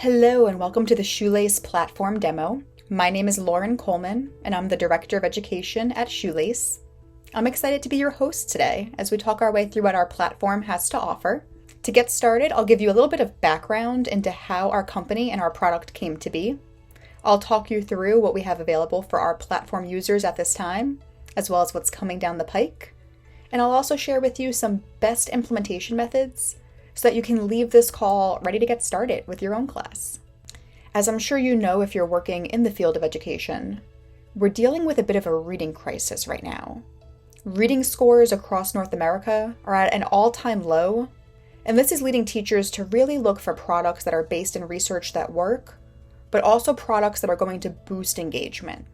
Hello and welcome to the Shoelace Platform demo. My name is Lauren Coleman and I'm the Director of Education at Shoelace. I'm excited to be your host today as we talk our way through what our platform has to offer. To get started, I'll give you a little bit of background into how our company and our product came to be. I'll talk you through what we have available for our platform users at this time, as well as what's coming down the pike. And I'll also share with you some best implementation methods so that you can leave this call ready to get started with your own class. As I'm sure you know if you're working in the field of education, we're dealing with a bit of a reading crisis right now. Reading scores across North America are at an all-time low, and this is leading teachers to really look for products that are based in research that work, but also products that are going to boost engagement.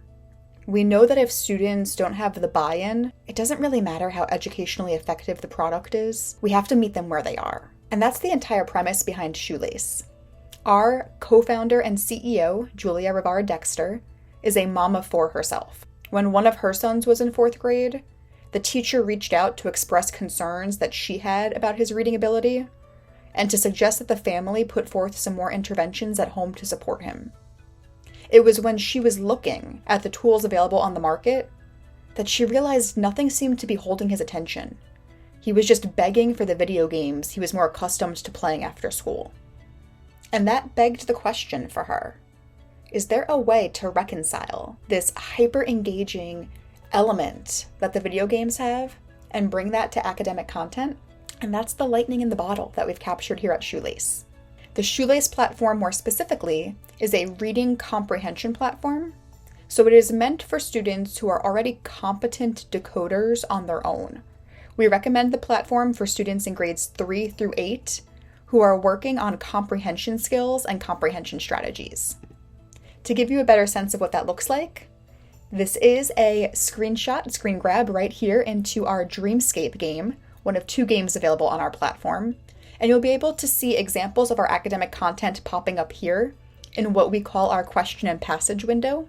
We know that if students don't have the buy-in, it doesn't really matter how educationally effective the product is. We have to meet them where they are. And that's the entire premise behind Shoelace. Our co-founder and CEO, Julia Rivard-Dexter, is a mom of four herself. When one of her sons was in fourth grade, the teacher reached out to express concerns that she had about his reading ability and to suggest that the family put forth some more interventions at home to support him. It was when she was looking at the tools available on the market that she realized nothing seemed to be holding his attention. He was just begging for the video games he was more accustomed to playing after school. And that begged the question for her. Is there a way to reconcile this hyper-engaging element that the video games have and bring that to academic content? And that's the lightning in the bottle that we've captured here at Shoelace. The Shoelace platform, more specifically, is a reading comprehension platform. So it is meant for students who are already competent decoders on their own. We recommend the platform for students in grades 3 through 8 who are working on comprehension skills and comprehension strategies. To give you a better sense of what that looks like, this is a screen grab right here into our Dreamscape game, one of two games available on our platform, and you'll be able to see examples of our academic content popping up here in what we call our question and passage window.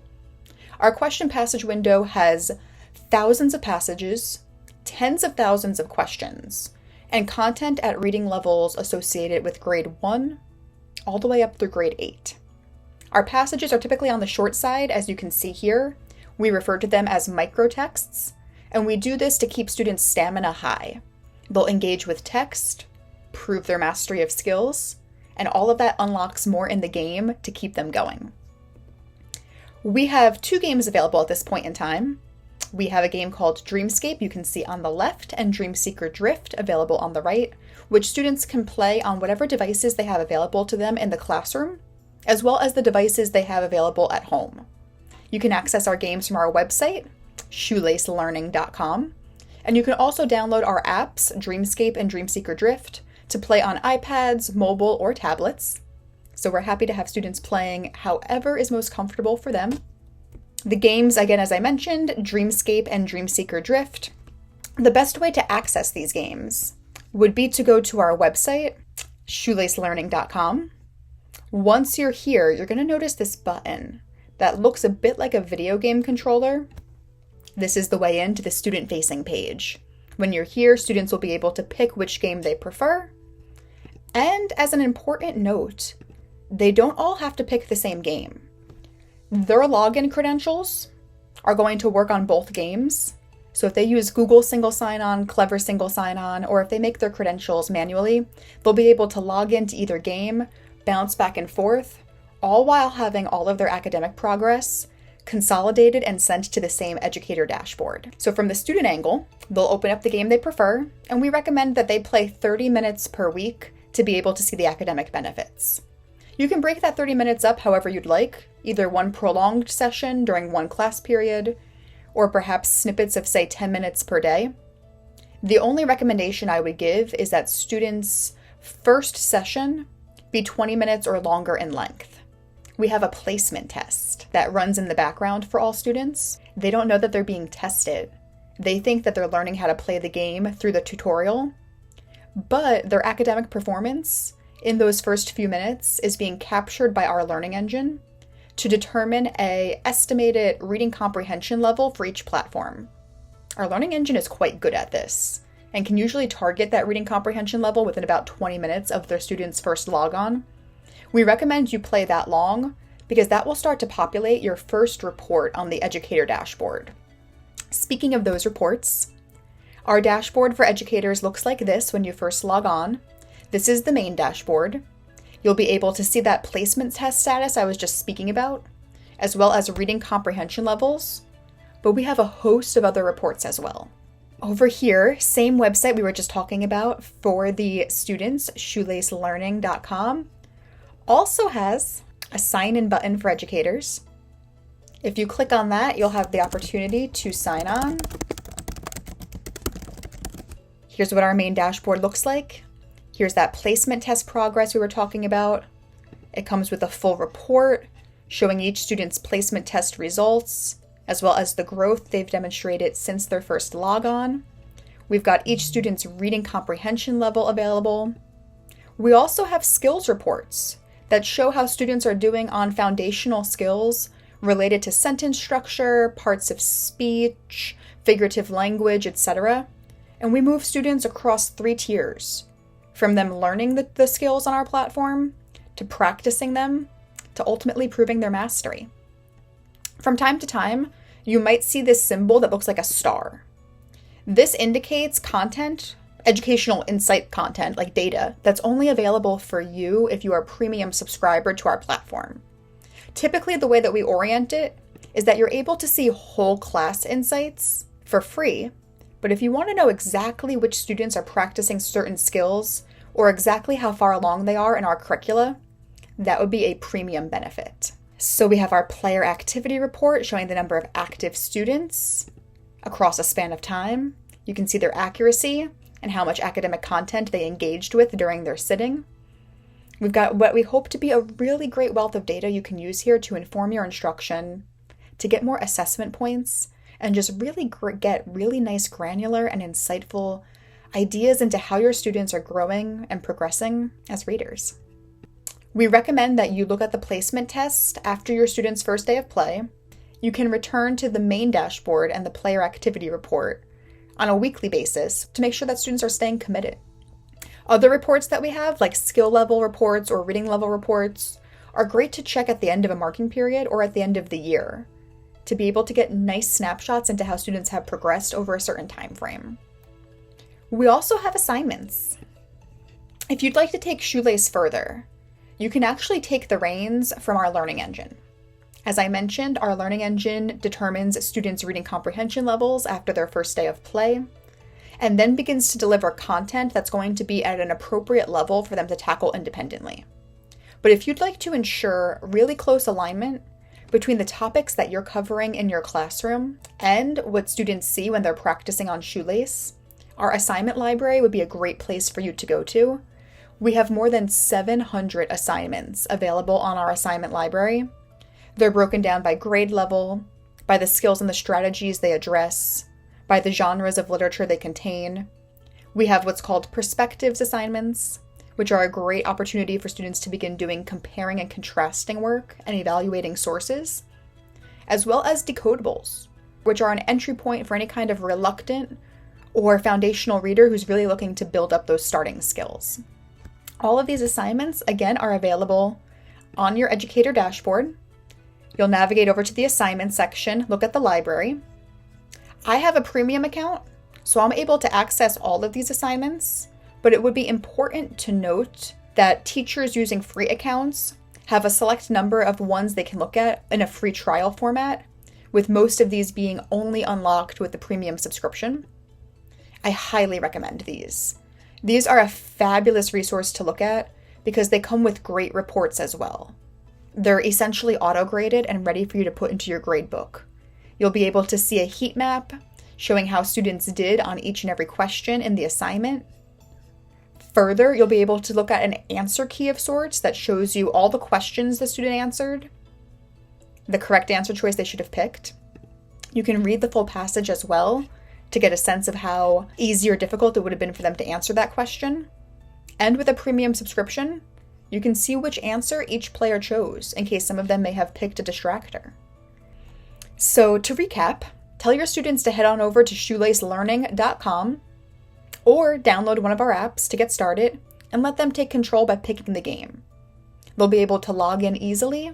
Our question passage window has thousands of passages, tens of thousands of questions, and content at reading levels associated with grade 1 all the way up through grade 8. Our passages are typically on the short side, as you can see here. We refer to them as microtexts, and we do this to keep students' stamina high. They'll engage with text, prove their mastery of skills, and all of that unlocks more in the game to keep them going. We have two games available at this point in time. We have a game called Dreamscape, you can see on the left, and Dreamseeker Drift, available on the right, which students can play on whatever devices they have available to them in the classroom, as well as the devices they have available at home. You can access our games from our website, shoelacelearning.com, and you can also download our apps, Dreamscape and Dreamseeker Drift, to play on iPads, mobile, or tablets. So we're happy to have students playing however is most comfortable for them. The games, again, as I mentioned, Dreamscape and Dreamseeker Drift. The best way to access these games would be to go to our website, shoelacelearning.com. Once you're here, you're going to notice this button that looks a bit like a video game controller. This is the way into the student-facing page. When you're here, students will be able to pick which game they prefer. And as an important note, they don't all have to pick the same game. Their login credentials are going to work on both games. So if they use Google Single Sign-On, Clever Single Sign-On, or if they make their credentials manually, they'll be able to log into either game, bounce back and forth, all while having all of their academic progress consolidated and sent to the same educator dashboard. So from the student angle, they'll open up the game they prefer, and we recommend that they play 30 minutes per week to be able to see the academic benefits. You can break that 30 minutes up however you'd like, either one prolonged session during one class period, or perhaps snippets of, say, 10 minutes per day. The only recommendation I would give is that students' first session be 20 minutes or longer in length. We have a placement test that runs in the background for all students. They don't know that they're being tested. They think that they're learning how to play the game through the tutorial, but their academic performance in those first few minutes is being captured by our learning engine to determine an estimated reading comprehension level for each platform. Our learning engine is quite good at this and can usually target that reading comprehension level within about 20 minutes of their student's first logon, We recommend you play that long because that will start to populate your first report on the educator dashboard. Speaking of those reports, our dashboard for educators looks like this when you first log on. This is the main dashboard. You'll be able to see that placement test status I was just speaking about, as well as reading comprehension levels, but we have a host of other reports as well. Over here, same website we were just talking about for the students, shoelacelearning.com, also has a sign-in button for educators. If you click on that, you'll have the opportunity to sign on. Here's what our main dashboard looks like. Here's that placement test progress we were talking about. It comes with a full report showing each student's placement test results, as well as the growth they've demonstrated since their first logon. We've got each student's reading comprehension level available. We also have skills reports that show how students are doing on foundational skills related to sentence structure, parts of speech, figurative language, etc. And we move students across 3 tiers, from them learning the skills on our platform, to practicing them, to ultimately proving their mastery. From time to time, you might see this symbol that looks like a star. This indicates content, educational insight content, like data, that's only available for you if you are a premium subscriber to our platform. Typically, the way that we orient it is that you're able to see whole class insights for free, but if you want to know exactly which students are practicing certain skills or exactly how far along they are in our curricula, that would be a premium benefit. So we have our player activity report showing the number of active students across a span of time. You can see their accuracy and how much academic content they engaged with during their sitting. We've got what we hope to be a really great wealth of data you can use here to inform your instruction, to get more assessment points, and just really get really nice granular and insightful ideas into how your students are growing and progressing as readers. We recommend that you look at the placement test after your student's first day of play. You can return to the main dashboard and the player activity report on a weekly basis to make sure that students are staying committed. Other reports that we have, like skill level reports or reading level reports, are great to check at the end of a marking period or at the end of the year to be able to get nice snapshots into how students have progressed over a certain time frame. We also have assignments. If you'd like to take Shoelace further, you can actually take the reins from our learning engine. As I mentioned, our learning engine determines students' reading comprehension levels after their first day of play, and then begins to deliver content that's going to be at an appropriate level for them to tackle independently. But if you'd like to ensure really close alignment between the topics that you're covering in your classroom and what students see when they're practicing on Shoelace, our assignment library would be a great place for you to go to. We have more than 700 assignments available on our assignment library. They're broken down by grade level, by the skills and the strategies they address, by the genres of literature they contain. We have what's called perspectives assignments, which are a great opportunity for students to begin doing comparing and contrasting work and evaluating sources, as well as decodables, which are an entry point for any kind of reluctant or foundational reader who's really looking to build up those starting skills. All of these assignments, again, are available on your educator dashboard. You'll navigate over to the assignment section, look at the library. I have a premium account, so I'm able to access all of these assignments, but it would be important to note that teachers using free accounts have a select number of ones they can look at in a free trial format, with most of these being only unlocked with the premium subscription. I highly recommend these. These are a fabulous resource to look at because they come with great reports as well. They're essentially auto-graded and ready for you to put into your grade book. You'll be able to see a heat map showing how students did on each and every question in the assignment. Further, you'll be able to look at an answer key of sorts that shows you all the questions the student answered, the correct answer choice they should have picked. You can read the full passage as well to get a sense of how easy or difficult it would have been for them to answer that question. And with a premium subscription, you can see which answer each player chose in case some of them may have picked a distractor. So to recap, tell your students to head on over to shoelacelearning.com or download one of our apps to get started and let them take control by picking the game. They'll be able to log in easily,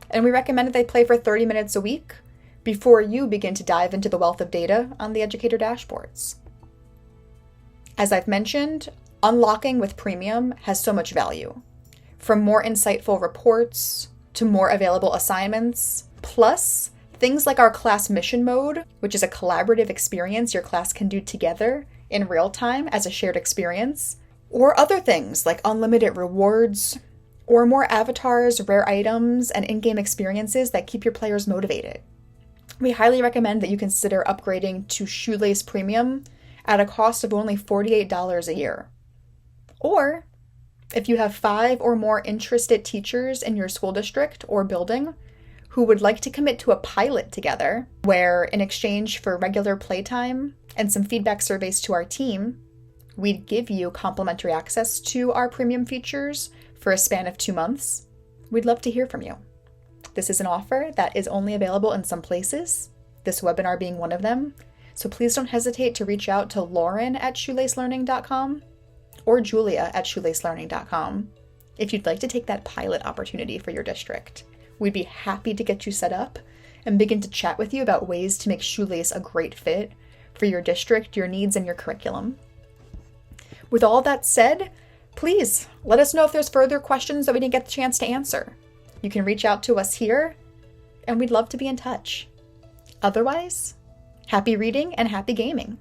and we recommend that they play for 30 minutes a week before you begin to dive into the wealth of data on the educator dashboards. As I've mentioned, unlocking with Premium has so much value. From more insightful reports to more available assignments, plus things like our class mission mode, which is a collaborative experience your class can do together in real time as a shared experience, or other things like unlimited rewards, or more avatars, rare items, and in-game experiences that keep your players motivated. We highly recommend that you consider upgrading to Shoelace Premium at a cost of only $48 a year. Or, if you have 5 or more interested teachers in your school district or building who would like to commit to a pilot together, where in exchange for regular playtime and some feedback surveys to our team, we'd give you complimentary access to our premium features for a span of 2 months, we'd love to hear from you. This is an offer that is only available in some places, this webinar being one of them, so please don't hesitate to reach out to Lauren@shoelacelearning.com or Julia@shoelacelearning.com if you'd like to take that pilot opportunity for your district. We'd be happy to get you set up and begin to chat with you about ways to make Shoelace a great fit for your district, your needs, and your curriculum. With all that said, please let us know if there's further questions that we didn't get the chance to answer. You can reach out to us here, and we'd love to be in touch. Otherwise, happy reading and happy gaming.